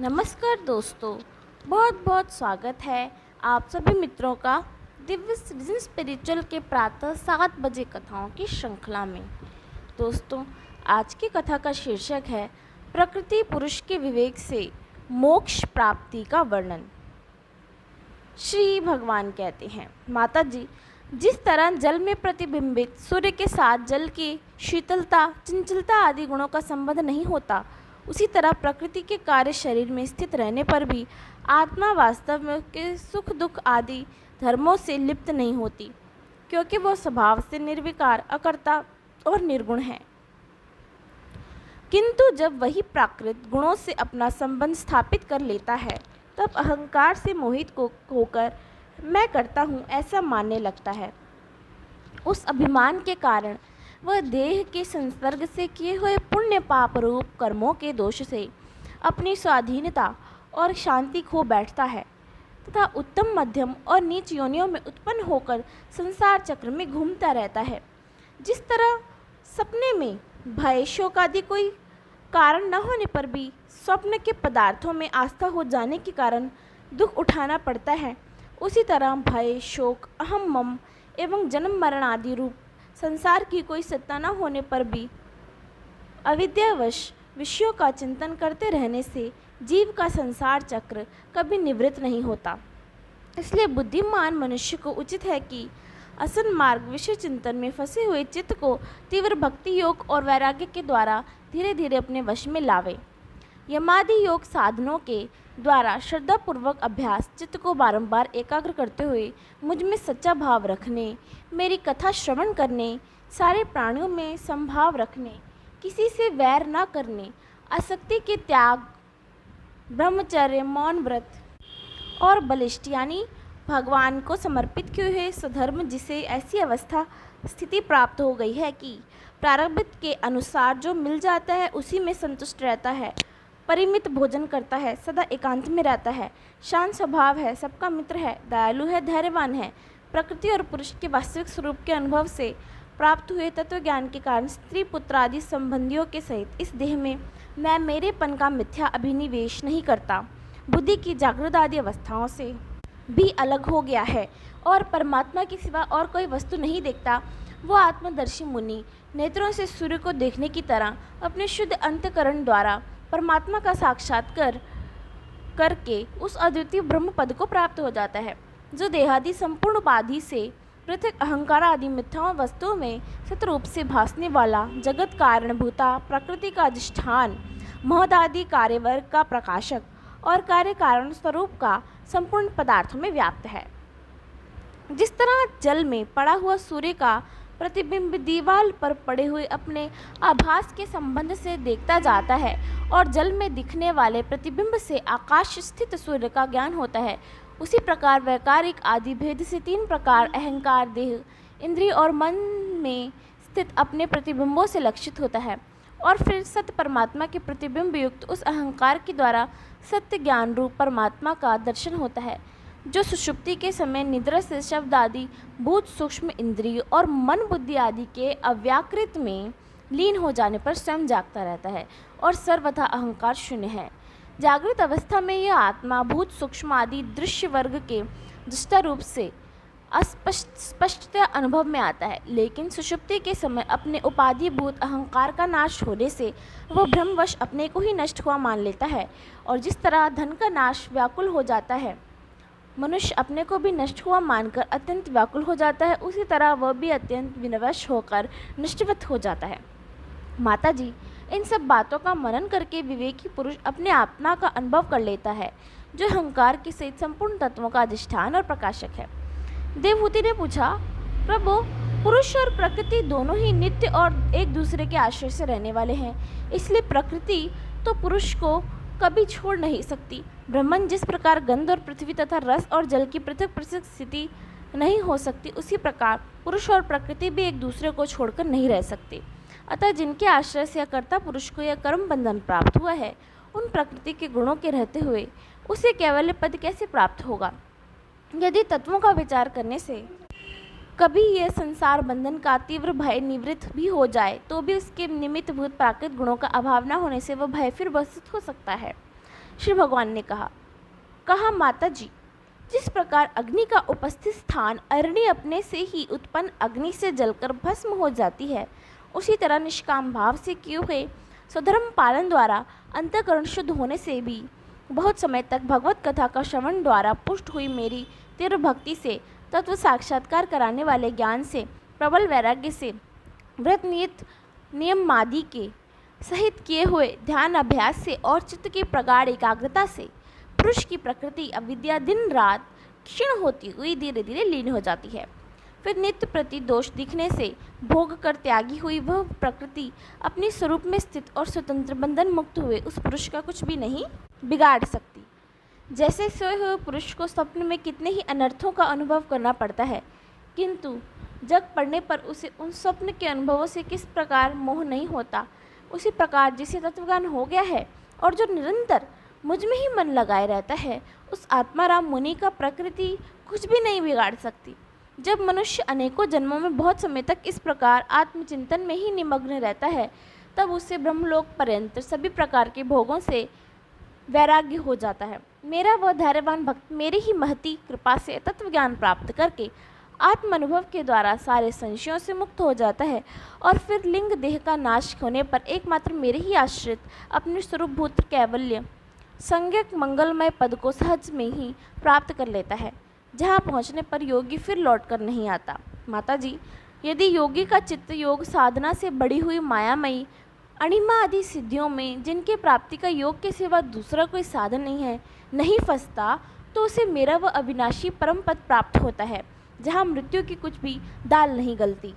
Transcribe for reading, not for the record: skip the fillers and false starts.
नमस्कार दोस्तों, बहुत बहुत स्वागत है आप सभी मित्रों का दिव्य सृजन स्पिरिचुअल के प्रातः 7 बजे कथाओं की श्रृंखला में। दोस्तों, आज की कथा का शीर्षक है प्रकृति पुरुष के विवेक से मोक्ष प्राप्ति का वर्णन। श्री भगवान कहते हैं, माता जी, जिस तरह जल में प्रतिबिंबित सूर्य के साथ जल की शीतलता, चंचलता आदि गुणों का संबंध नहीं होता, उसी तरह प्रकृति के कार्य शरीर में स्थित रहने पर भी आत्मा वास्तव में के सुख दुख आदि धर्मों से लिप्त नहीं होती, क्योंकि वह स्वभाव से निर्विकार, अकर्ता और निर्गुण है। किंतु जब वही प्राकृत गुणों से अपना संबंध स्थापित कर लेता है, तब अहंकार से मोहित होकर मैं करता हूँ ऐसा मानने लगता है। उस अभिमान के कारण वह देह के संसर्ग से किए हुए पुण्य पाप रूप कर्मों के दोष से अपनी स्वाधीनता और शांति खो बैठता है तथा उत्तम, मध्यम और नीच योनियों में उत्पन्न होकर संसार चक्र में घूमता रहता है। जिस तरह सपने में भय, शोक आदि कोई कारण न होने पर भी स्वप्न के पदार्थों में आस्था हो जाने के कारण दुख उठाना पड़ता है, उसी तरह भय, शोक, अहम, मम एवं जन्म मरण आदि रूप संसार की कोई सत्ता न होने पर भी अविद्यावश विषयों का चिंतन करते रहने से जीव का संसार चक्र कभी निवृत्त नहीं होता। इसलिए बुद्धिमान मनुष्य को उचित है कि असन मार्ग विषय चिंतन में फंसे हुए चित्त को तीव्र भक्ति योग और वैराग्य के द्वारा धीरे धीरे अपने वश में लावे। यमादि योग साधनों के द्वारा श्रद्धापूर्वक अभ्यास चित्त को बारंबार एकाग्र करते हुए मुझ में सच्चा भाव रखने, मेरी कथा श्रवण करने, सारे प्राणियों में संभाव रखने, किसी से वैर न करने, आसक्ति के त्याग, ब्रह्मचर्य, मौन व्रत और बलिष्ठ यानी भगवान को समर्पित किए हुए स्वधर्म, जिसे ऐसी अवस्था स्थिति प्राप्त हो गई है कि प्रारब्ध के अनुसार जो मिल जाता है उसी में संतुष्ट रहता है, परिमित भोजन करता है, सदा एकांत में रहता है, शांत स्वभाव है, सबका मित्र है, दयालु है, धैर्यवान है, प्रकृति और पुरुष के वास्तविक स्वरूप के अनुभव से प्राप्त हुए तत्व ज्ञान के कारण स्त्री पुत्र आदि संबंधियों के सहित इस देह में मैं मेरेपन का मिथ्या अभिनिवेश नहीं करता, बुद्धि की जागृत आदि अवस्थाओं से भी अलग हो गया है और परमात्मा के सिवा और कोई वस्तु नहीं देखता। वो आत्मदर्शी मुनि नेत्रों से सूर्य को देखने की तरह अपने शुद्ध अंतकरण द्वारा परमात्मा का साक्षात्कार करके उस अद्वितीय ब्रह्म पद को प्राप्त हो जाता है, जो देहादि संपूर्ण उपाधि से पृथक अहंकार आदि मिथ्या वस्तुओं में सतरूप से भासने वाला जगत कारणभूता, प्रकृति का अधिष्ठान, महदादि कार्यवर्ग का प्रकाशक और कार्य कारण स्वरूप का संपूर्ण पदार्थों में व्याप्त है। जिस तरह जल में पड़ा हुआ सूर्य का प्रतिबिंब दीवार पर पड़े हुए अपने आभास के संबंध से देखता जाता है और जल में दिखने वाले प्रतिबिंब से आकाश स्थित सूर्य का ज्ञान होता है, उसी प्रकार वैकारिक आदि भेद से 3 प्रकार अहंकार, देह, इंद्रिय और मन में स्थित अपने प्रतिबिंबों से लक्षित होता है और फिर सत्य परमात्मा के प्रतिबिंब युक्त उस अहंकार के द्वारा सत्य ज्ञान रूप परमात्मा का दर्शन होता है, जो सुषुप्ति के समय निद्रा से शब्द आदि भूत सूक्ष्म इंद्रिय और मन बुद्धि आदि के अव्याकृत में लीन हो जाने पर स्वयं जागता रहता है और सर्वथा अहंकार शून्य है। जागृत अवस्था में यह आत्मा भूत सूक्ष्म आदि दृश्य वर्ग के दृष्टा रूप से स्पष्टता अनुभव में आता है, लेकिन सुषुप्ति के समय अपने उपाधिभूत अहंकार का नाश होने से वह भ्रमवश अपने को ही नष्ट हुआ मान लेता है और जिस तरह धन का नाश व्याकुल हो जाता है, मनुष्य अपने को भी नष्ट हुआ मानकर अत्यंत व्याकुल हो जाता है, उसी तरह वह भी अत्यंत विनवश होकर नष्टवत हो जाता है। माता जी, इन सब बातों का मनन करके विवेकी पुरुष अपने आत्मा का अनुभव कर लेता है, जो अहंकार के सहित संपूर्ण तत्वों का अधिष्ठान और प्रकाशक है। देवहूति ने पूछा, प्रभु, पुरुष और प्रकृति दोनों ही नित्य और एक दूसरे के आश्रय से रहने वाले हैं, इसलिए प्रकृति तो पुरुष को कभी छोड़ नहीं सकती। ब्रह्मन जिस प्रकार गंध और पृथ्वी तथा रस और जल की पृथक पृथक स्थिति नहीं हो सकती, उसी प्रकार पुरुष और प्रकृति भी एक दूसरे को छोड़कर नहीं रह सकते। अतः जिनके आश्रय से कर्ता पुरुष को यह कर्म बंधन प्राप्त हुआ है, उन प्रकृति के गुणों के रहते हुए उसे कैवल्य पद कैसे प्राप्त होगा? यदि तत्वों का विचार करने से कभी यह संसार बंधन का तीव्र भय निवृत्त भी हो जाए, तो भी उसके निमित्त भूत प्राकृत गुणों का अभाव न होने से वह भय फिर वस्तुत हो सकता है। श्री भगवान ने कहा माता जी, जिस प्रकार अग्नि का उपस्थित स्थान अरणी अपने से ही उत्पन्न अग्नि से जलकर भस्म हो जाती है, उसी तरह निष्काम भाव से किए हुए स्वधर्म पालन द्वारा अंतःकरण शुद्ध होने से भी बहुत समय तक भगवत कथा का श्रवण द्वारा पुष्ट हुई मेरी तीव्र भक्ति से, तत्व साक्षात्कार कराने वाले ज्ञान से, प्रबल वैराग्य से, व्रत नियम आदि के सहित किए हुए ध्यान अभ्यास से और चित्त की प्रगाढ़ एकाग्रता से पुरुष की प्रकृति अविद्या दिन रात क्षीण होती हुई धीरे धीरे लीन हो जाती है। फिर नित्य प्रति दोष दिखने से भोग कर त्यागी हुई वह प्रकृति अपने स्वरूप में स्थित और स्वतंत्र बंधन मुक्त हुए उस पुरुष का कुछ भी नहीं बिगाड़ सकती। जैसे सोए हुए पुरुष को स्वप्न में कितने ही अनर्थों का अनुभव करना पड़ता है, किंतु जग पड़ने पर उसे उन स्वप्न के अनुभवों से किस प्रकार मोह नहीं होता, उसी प्रकार जिसे तत्वज्ञान हो गया है और जो निरंतर मुझ में ही मन लगाए रहता है, उस आत्माराम मुनि का प्रकृति कुछ भी नहीं बिगाड़ सकती। जब मनुष्य अनेकों जन्मों में बहुत समय तक इस प्रकार आत्मचिंतन में ही निमग्न रहता है, तब उससे ब्रह्मलोक पर्यंत सभी प्रकार के भोगों से वैराग्य हो जाता है। मेरा वह धैर्यवान भक्त मेरी ही महती कृपा से तत्व ज्ञान प्राप्त करके आत्म अनुभव के द्वारा सारे संशयों से मुक्त हो जाता है और फिर लिंग देह का नाश होने पर एकमात्र मेरे ही आश्रित अपने स्वरूपभूत कैवल्य संज्ञक मंगलमय पद को सहज में ही प्राप्त कर लेता है, जहाँ पहुँचने पर योगी फिर लौट कर नहीं आता। माता जी, यदि योगी का चित्त योग साधना से बढ़ी हुई मायामयी अणिमा आदि सिद्धियों में, जिनके प्राप्ति का योग के सिवा दूसरा कोई साधन नहीं है, नहीं फंसता, तो उसे मेरा वह अविनाशी परम पद प्राप्त होता है, जहाँ मृत्यु की कुछ भी दाल नहीं गलती।